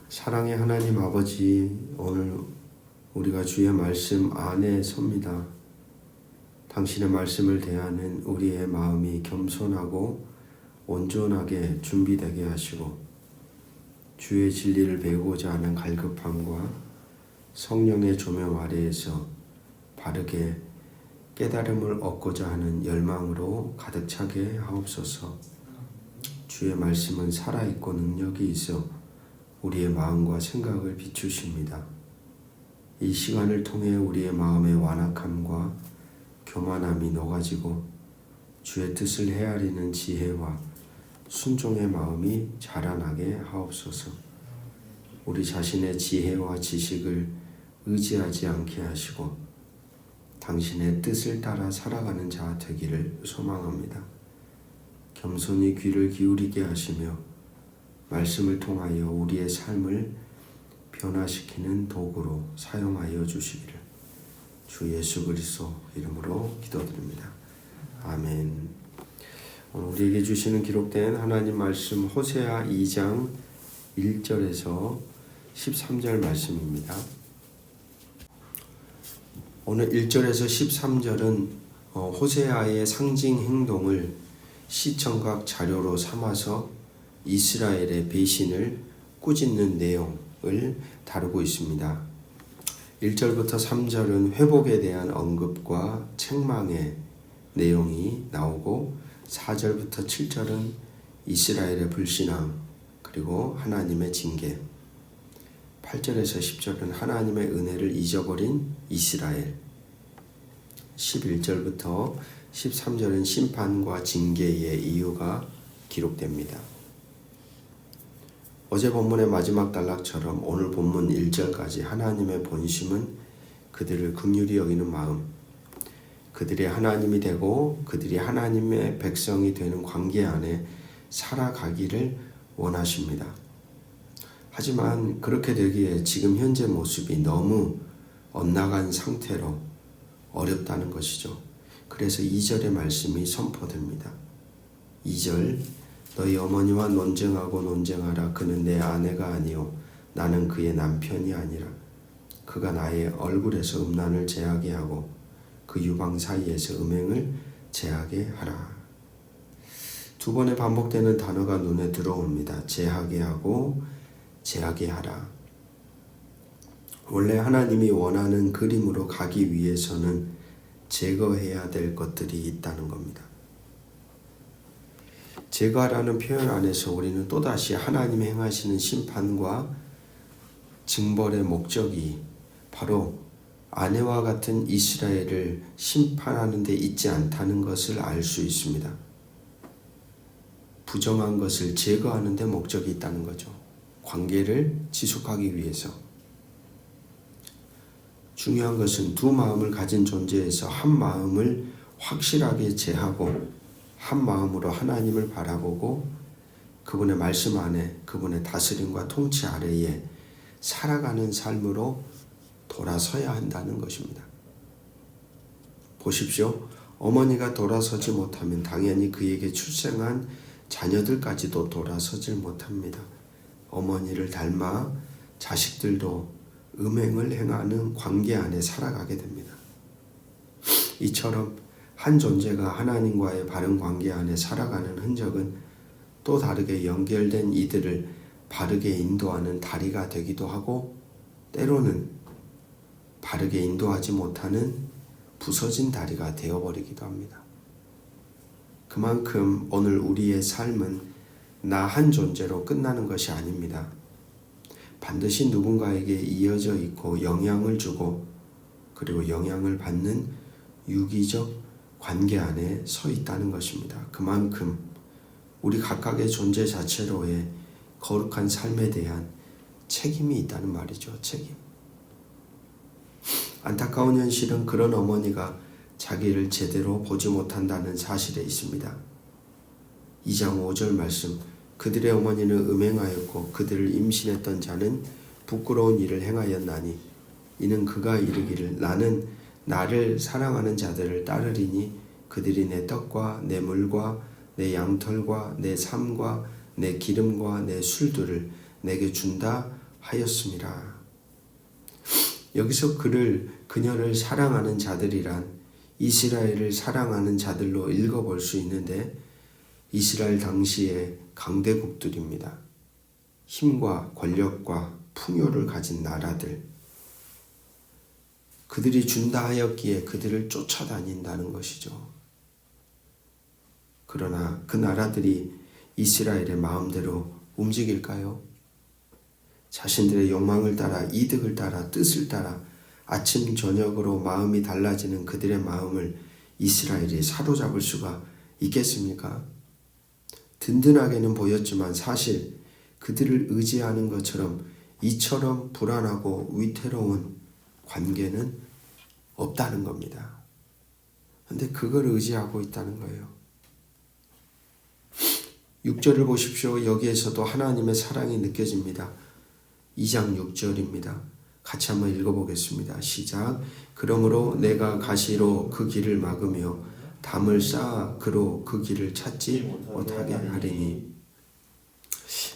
사랑의 하나님 아버지, 오늘 우리가 주의 말씀 안에 섭니다. 당신의 말씀을 대하는 우리의 마음이 겸손하고 온전하게 준비되게 하시고, 주의 진리를 배우고자 하는 갈급함과 성령의 조명 아래에서 바르게 깨달음을 얻고자 하는 열망으로 가득 차게 하옵소서. 주의 말씀은 살아있고 능력이 있어 우리의 마음과 생각을 비추십니다. 이 시간을 통해 우리의 마음의 완악함과 교만함이 녹아지고 주의 뜻을 헤아리는 지혜와 순종의 마음이 자라나게 하옵소서. 우리 자신의 지혜와 지식을 의지하지 않게 하시고 당신의 뜻을 따라 살아가는 자 되기를 소망합니다. 겸손히 귀를 기울이게 하시며 말씀을 통하여 우리의 삶을 변화시키는 도구로 사용하여 주시기를 주 예수 그리스도 이름으로 기도드립니다. 아멘. 오늘 우리에게 주시는 기록된 하나님 말씀 호세아 2장 1절에서 13절 말씀입니다. 오늘 1절에서 13절은 호세아의 상징 행동을 시청각 자료로 삼아서 이스라엘의 배신을 꾸짖는 내용을 다루고 있습니다. 1절부터 3절은 회복에 대한 언급과 책망의 내용이 나오고 4절부터 7절은 이스라엘의 불신앙 그리고 하나님의 징계, 8절에서 10절은 하나님의 은혜를 잊어버린 이스라엘, 11절부터 13절은 심판과 징계의 이유가 기록됩니다. 어제 본문의 마지막 단락처럼 오늘 본문 1절까지 하나님의 본심은 그들을 긍휼히 여기는 마음, 그들이 하나님이 되고 그들이 하나님의 백성이 되는 관계 안에 살아가기를 원하십니다. 하지만 그렇게 되기에 지금 현재 모습이 너무 엇나간 상태로 어렵다는 것이죠. 그래서 2절의 말씀이 선포됩니다. 2절, 너희 어머니와 논쟁하고 논쟁하라. 그는 내 아내가 아니요 나는 그의 남편이 아니라. 그가 나의 얼굴에서 음란을 제하게 하고 그 유방 사이에서 음행을 제하게 하라. 두 번에 반복되는 단어가 눈에 들어옵니다. 제하게 하고 제하게 하라. 원래 하나님이 원하는 그림으로 가기 위해서는 제거해야 될 것들이 있다는 겁니다. 제거하라는 표현 안에서 우리는 또다시 하나님이 행하시는 심판과 징벌의 목적이 바로 아내와 같은 이스라엘을 심판하는 데 있지 않다는 것을 알 수 있습니다. 부정한 것을 제거하는 데 목적이 있다는 거죠. 관계를 지속하기 위해서. 중요한 것은 두 마음을 가진 존재에서 한 마음을 확실하게 제하고 한 마음으로 하나님을 바라보고 그분의 말씀 안에 그분의 다스림과 통치 아래에 살아가는 삶으로 돌아서야 한다는 것입니다. 보십시오. 어머니가 돌아서지 못하면 당연히 그에게 출생한 자녀들까지도 돌아서질 못합니다. 어머니를 닮아 자식들도 음행을 행하는 관계 안에 살아가게 됩니다. 이처럼 한 존재가 하나님과의 바른 관계 안에 살아가는 흔적은 또 다르게 연결된 이들을 바르게 인도하는 다리가 되기도 하고 때로는 바르게 인도하지 못하는 부서진 다리가 되어버리기도 합니다. 그만큼 오늘 우리의 삶은 나 한 존재로 끝나는 것이 아닙니다. 반드시 누군가에게 이어져 있고 영향을 주고 그리고 영향을 받는 유기적 관계 안에 서 있다는 것입니다. 그만큼 우리 각각의 존재 자체로의 거룩한 삶에 대한 책임이 있다는 말이죠. 책임. 안타까운 현실은 그런 어머니가 자기를 제대로 보지 못한다는 사실에 있습니다. 2장 5절 말씀, 그들의 어머니는 음행하였고 그들을 임신했던 자는 부끄러운 일을 행하였나니 이는 그가 이르기를 나는 나를 사랑하는 자들을 따르리니 그들이 내 떡과 내 물과 내 양털과 내 삶과 내 기름과 내 술들을 내게 준다 하였습니다. 여기서 그녀를 사랑하는 자들이란 이스라엘을 사랑하는 자들로 읽어볼 수 있는데 이스라엘 당시의 강대국들입니다. 힘과 권력과 풍요를 가진 나라들. 그들이 준다 하였기에 그들을 쫓아다닌다는 것이죠. 그러나 그 나라들이 이스라엘의 마음대로 움직일까요? 자신들의 욕망을 따라, 이득을 따라, 뜻을 따라 아침 저녁으로 마음이 달라지는 그들의 마음을 이스라엘이 사로잡을 수가 있겠습니까? 든든하게는 보였지만 사실 그들을 의지하는 것처럼 이처럼 불안하고 위태로운 관계는 없다는 겁니다. 그런데 그걸 의지하고 있다는 거예요. 6절을 보십시오. 여기에서도 하나님의 사랑이 느껴집니다. 2장 6절입니다. 같이 한번 읽어보겠습니다. 시작. 그러므로 내가 가시로 그 길을 막으며 담을 쌓아 그로 그 길을 찾지 못하게 하리니.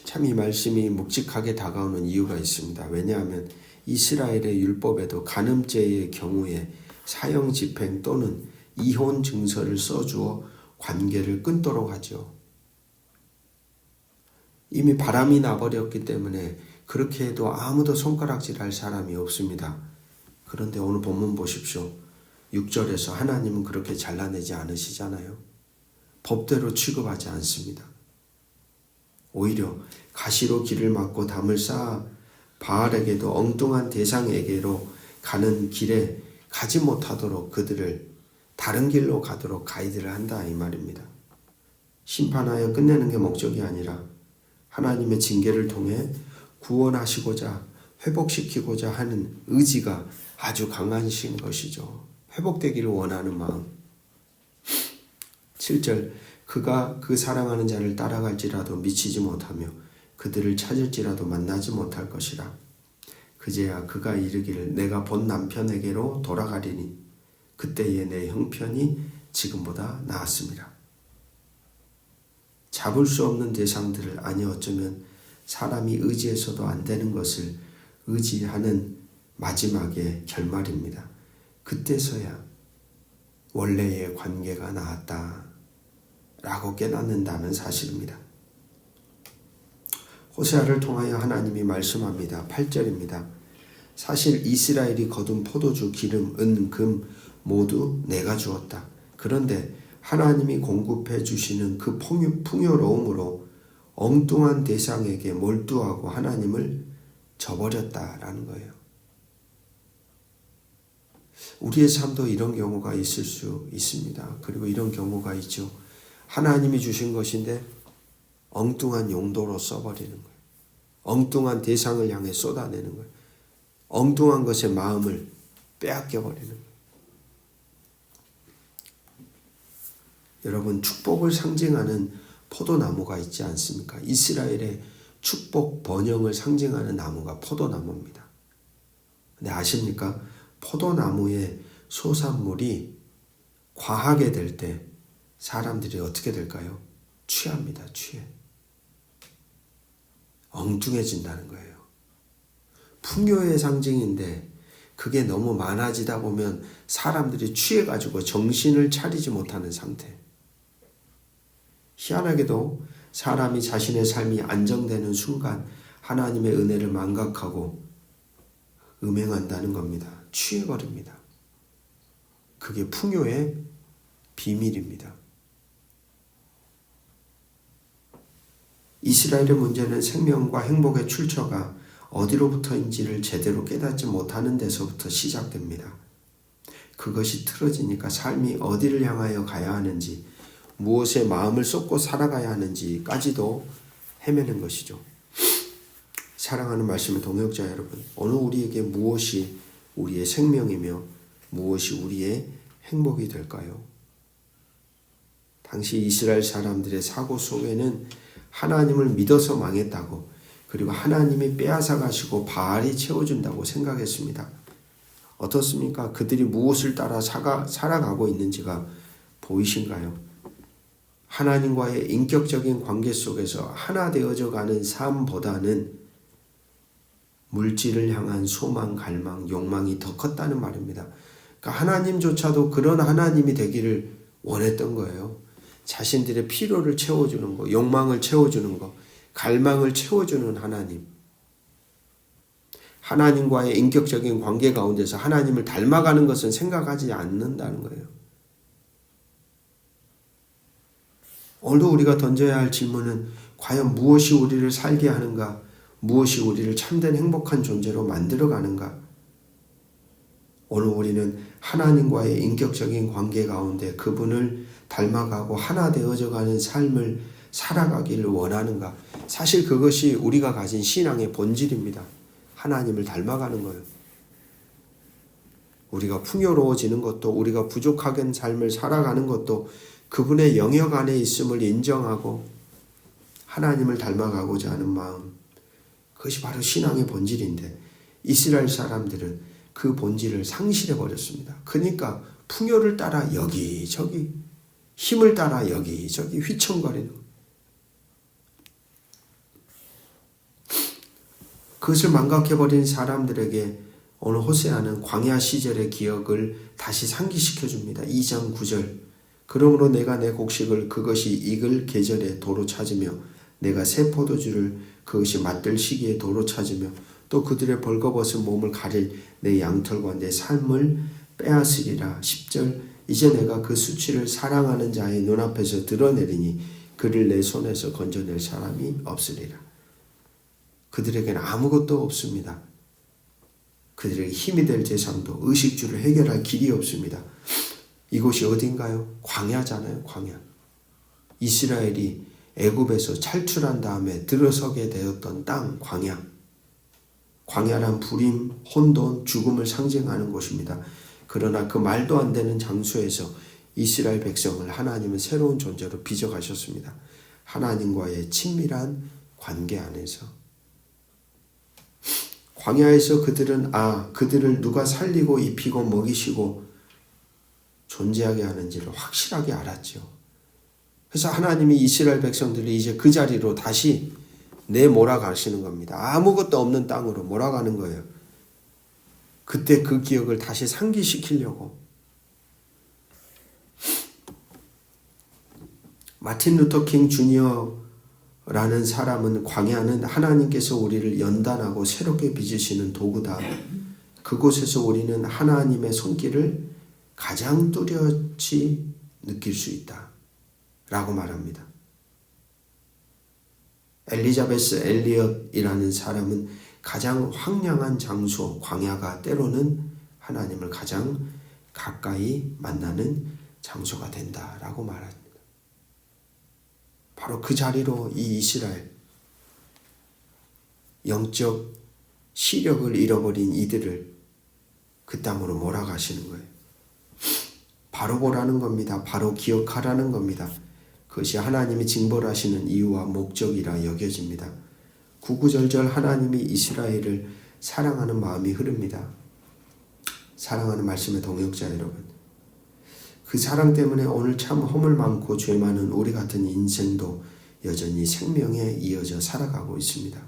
참 이 말씀이 묵직하게 다가오는 이유가 있습니다. 왜냐하면 이스라엘의 율법에도 간음죄의 경우에 사형 집행 또는 이혼 증서를 써주어 관계를 끊도록 하죠. 이미 바람이 나버렸기 때문에 그렇게 해도 아무도 손가락질할 사람이 없습니다. 그런데 오늘 본문 보십시오. 6절에서 하나님은 그렇게 잘라내지 않으시잖아요. 법대로 취급하지 않습니다. 오히려 가시로 길을 막고 담을 쌓아 바알에게도 엉뚱한 대상에게로 가는 길에 가지 못하도록 그들을 다른 길로 가도록 가이드를 한다 이 말입니다. 심판하여 끝내는 게 목적이 아니라 하나님의 징계를 통해 구원하시고자 회복시키고자 하는 의지가 아주 강하신 것이죠. 회복되기를 원하는 마음. 7절 그가 그 사랑하는 자를 따라갈지라도 미치지 못하며 그들을 찾을지라도 만나지 못할 것이라. 그제야 그가 이르기를 내가 본 남편에게로 돌아가리니 그때에 내 형편이 지금보다 나았습니다. 잡을 수 없는 대상들을 아니 어쩌면 사람이 의지해서도 안 되는 것을 의지하는 마지막의 결말입니다. 그때서야 원래의 관계가 나았다 라고 깨닫는다는 사실입니다. 호세아를 통하여 하나님이 말씀합니다. 8절입니다. 사실 이스라엘이 거둔 포도주, 기름, 은, 금 모두 내가 주었다. 그런데 하나님이 공급해 주시는 그 풍요로움으로 엉뚱한 대상에게 몰두하고 하나님을 저버렸다라는 거예요. 우리의 삶도 이런 경우가 있을 수 있습니다. 그리고 이런 경우가 있죠. 하나님이 주신 것인데 엉뚱한 용도로 써버리는 거예요. 엉뚱한 대상을 향해 쏟아내는 거예요. 엉뚱한 것에 마음을 빼앗겨버리는 거예요. 여러분, 축복을 상징하는 포도나무가 있지 않습니까? 이스라엘의 축복 번영을 상징하는 나무가 포도나무입니다. 근데 아십니까? 포도나무의 소산물이 과하게 될 때 사람들이 어떻게 될까요? 취합니다. 취해. 엉뚱해진다는 거예요. 풍요의 상징인데 그게 너무 많아지다 보면 사람들이 취해가지고 정신을 차리지 못하는 상태. 희한하게도 사람이 자신의 삶이 안정되는 순간 하나님의 은혜를 망각하고 음행한다는 겁니다. 취해버립니다. 그게 풍요의 비밀입니다. 이스라엘의 문제는 생명과 행복의 출처가 어디로부터인지를 제대로 깨닫지 못하는 데서부터 시작됩니다. 그것이 틀어지니까 삶이 어디를 향하여 가야 하는지, 무엇에 마음을 쏟고 살아가야 하는지까지도 헤매는 것이죠. 사랑하는 말씀의 동역자 여러분, 오늘 우리에게 무엇이 우리의 생명이며 무엇이 우리의 행복이 될까요? 당시 이스라엘 사람들의 사고 속에는 하나님을 믿어서 망했다고, 그리고 하나님이 빼앗아 가시고 바알이 채워준다고 생각했습니다. 어떻습니까? 그들이 무엇을 따라 살아가고 있는지가 보이신가요? 하나님과의 인격적인 관계 속에서 하나 되어져 가는 삶보다는 물질을 향한 소망, 갈망, 욕망이 더 컸다는 말입니다. 그러니까 하나님조차도 그런 하나님이 되기를 원했던 거예요. 자신들의 필요를 채워주는 거, 욕망을 채워주는 거, 갈망을 채워주는 하나님. 하나님과의 인격적인 관계 가운데서 하나님을 닮아가는 것은 생각하지 않는다는 거예요. 오늘도 우리가 던져야 할 질문은 과연 무엇이 우리를 살게 하는가? 무엇이 우리를 참된 행복한 존재로 만들어가는가? 오늘 우리는 하나님과의 인격적인 관계 가운데 그분을 닮아가고 하나 되어져가는 삶을 살아가기를 원하는가? 사실 그것이 우리가 가진 신앙의 본질입니다. 하나님을 닮아가는 거예요. 우리가 풍요로워지는 것도, 우리가 부족하게 삶을 살아가는 것도 그분의 영역 안에 있음을 인정하고 하나님을 닮아가고자 하는 마음, 그것이 바로 신앙의 본질인데 이스라엘 사람들은 그 본질을 상실해 버렸습니다. 그러니까 풍요를 따라 여기저기, 힘을 따라 여기저기 휘청거리는 거예요. 그것을 망각해버린 사람들에게 오늘 호세아는 광야 시절의 기억을 다시 상기시켜 줍니다. 2장 9절. 그러므로 내가 내 곡식을 그것이 익을 계절에 도로 찾으며 내가 새 포도주를 그것이 맞들 시기에 도로 찾으며 또 그들의 벌거벗은 몸을 가릴 내 양털과 내 삶을 빼앗으리라. 10절. 이제 내가 그 수치를 사랑하는 자의 눈앞에서 드러내리니 그를 내 손에서 건져낼 사람이 없으리라. 그들에게는 아무것도 없습니다. 그들에게 힘이 될 재산도, 의식주를 해결할 길이 없습니다. 이곳이 어딘가요? 광야잖아요. 광야. 이스라엘이 애굽에서 탈출한 다음에 들어서게 되었던 땅, 광야. 광야란 불임, 혼돈, 죽음을 상징하는 곳입니다. 그러나 그 말도 안 되는 장소에서 이스라엘 백성을 하나님은 새로운 존재로 빚어가셨습니다. 하나님과의 친밀한 관계 안에서. 광야에서 그들은 그들을 누가 살리고 입히고 먹이시고 존재하게 하는지를 확실하게 알았죠. 그래서 하나님이 이스라엘 백성들을 이제 그 자리로 다시 내몰아가시는 겁니다. 아무것도 없는 땅으로 몰아가는 거예요. 그때 그 기억을 다시 상기시키려고. 마틴 루터 킹 주니어라는 사람은 광야는 하나님께서 우리를 연단하고 새롭게 빚으시는 도구다. 그곳에서 우리는 하나님의 손길을 가장 뚜렷이 느낄 수 있다. 라고 말합니다. 엘리자베스 엘리엇이라는 사람은 가장 황량한 장소, 광야가 때로는 하나님을 가장 가까이 만나는 장소가 된다라고 말합니다. 바로 그 자리로 이 이스라엘, 영적 시력을 잃어버린 이들을 그 땅으로 몰아가시는 거예요. 바로 보라는 겁니다. 바로 기억하라는 겁니다. 그것이 하나님이 징벌하시는 이유와 목적이라 여겨집니다. 구구절절 하나님이 이스라엘을 사랑하는 마음이 흐릅니다. 사랑하는 말씀의 동역자 여러분, 그 사랑 때문에 오늘 참 허물 많고 죄 많은 우리 같은 인생도 여전히 생명에 이어져 살아가고 있습니다.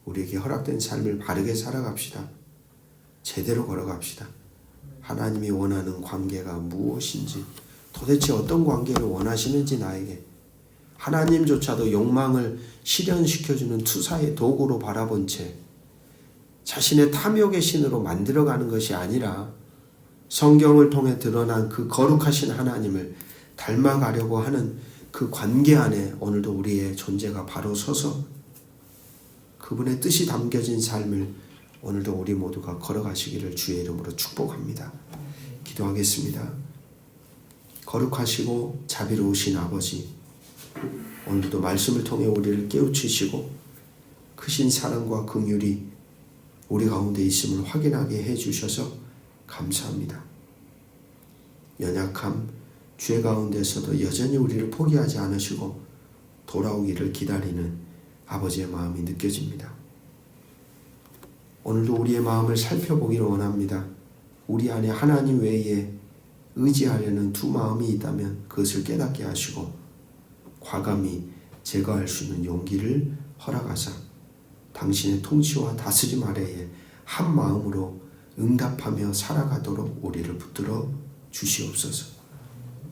우리에게 허락된 삶을 바르게 살아갑시다. 제대로 걸어갑시다. 하나님이 원하는 관계가 무엇인지, 도대체 어떤 관계를 원하시는지 나에게, 하나님조차도 욕망을 실현시켜주는 투사의 도구로 바라본 채 자신의 탐욕의 신으로 만들어가는 것이 아니라 성경을 통해 드러난 그 거룩하신 하나님을 닮아가려고 하는 그 관계 안에 오늘도 우리의 존재가 바로 서서 그분의 뜻이 담겨진 삶을 오늘도 우리 모두가 걸어가시기를 주의 이름으로 축복합니다. 기도하겠습니다. 거룩하시고 자비로우신 아버지, 오늘도 말씀을 통해 우리를 깨우치시고 크신 사랑과 긍휼이 우리 가운데 있음을 확인하게 해주셔서 감사합니다. 연약함, 죄 가운데서도 여전히 우리를 포기하지 않으시고 돌아오기를 기다리는 아버지의 마음이 느껴집니다. 오늘도 우리의 마음을 살펴보기를 원합니다. 우리 안에 하나님 외에 의지하려는 두 마음이 있다면 그것을 깨닫게 하시고 과감히 제거할 수 있는 용기를 허락하사 당신의 통치와 다스림 아래에 한 마음으로 응답하며 살아가도록 우리를 붙들어 주시옵소서.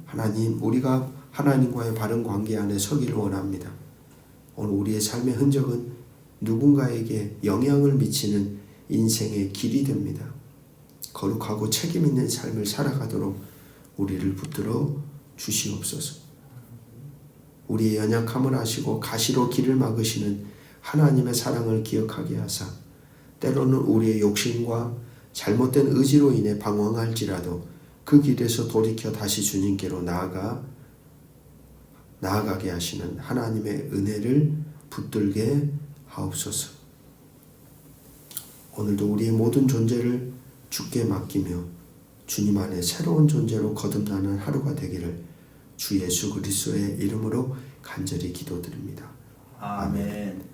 하나님, 우리가 하나님과의 바른 관계 안에 서기를 원합니다. 오늘 우리의 삶의 흔적은 누군가에게 영향을 미치는 인생의 길이 됩니다. 거룩하고 책임 있는 삶을 살아가도록 우리를 붙들어 주시옵소서. 우리의 연약함을 아시고 가시로 길을 막으시는 하나님의 사랑을 기억하게 하사 때로는 우리의 욕심과 잘못된 의지로 인해 방황할지라도 그 길에서 돌이켜 다시 주님께로 나아가게 하시는 하나님의 은혜를 붙들게 하옵소서. 오늘도 우리의 모든 존재를 주께 맡기며 주님 안에 새로운 존재로 거듭나는 하루가 되기를 주 예수 그리스도의 이름으로 간절히 기도드립니다. 아멘.